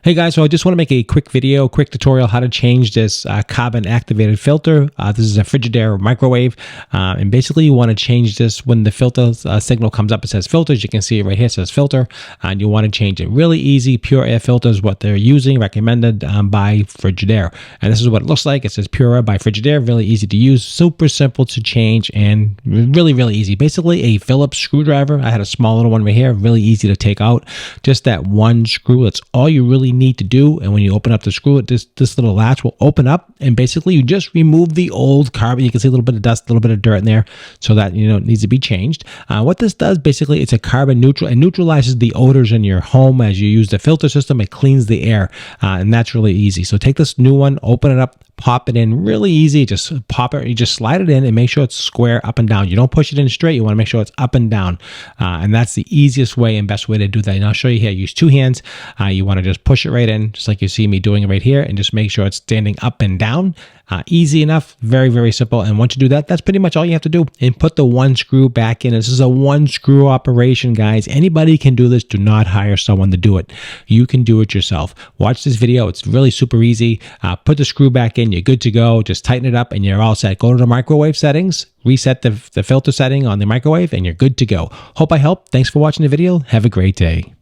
Hey guys, so I just want to make a quick video, quick tutorial how to change this carbon activated filter. This is a Frigidaire microwave, and basically you want to change this when the filter signal comes up. It says filters. You can see it right here. It says filter, and you want to change it. Really easy. Pure Air filter is what they're using, recommended by Frigidaire. And this is what it looks like. It says Pure Air by Frigidaire. Really easy to use, super simple to change, and really easy. Basically a Phillips screwdriver. I had a small little one right here. Really easy to take out. Just that one screw. That's all you really need to do. And when you open up the screw, this little latch will open up, and basically you just remove the old carbon. You can see a little bit of dust, a little bit of dirt in there, so that it needs to be changed. What this does, basically, it's a carbon neutral. It neutralizes the odors in your home as you use the filter system. It cleans the air, and that's really easy. So take this new one, open it up, pop it in. Really easy. Just pop it. You just slide it in and make sure it's square up and down. You don't push it in straight. You want to make sure it's up and down, and that's the easiest way and best way to do that. And I'll show you here. Use two hands. You want to just push it right in, just like you see me doing it right here, and just make sure it's standing up and down. Easy enough. Very simple. And once you do that, that's pretty much all you have to do. And put the one screw back in. This is a one screw operation, guys. Anybody can do this. Do not hire someone to do it. You can do it yourself. Watch this video. It's really super easy. Put the screw back in. You're good to go. Just tighten it up and you're all set. Go to the microwave settings, reset the filter setting on the microwave, and you're good to go. Hope I helped. Thanks for watching the video. Have a great day.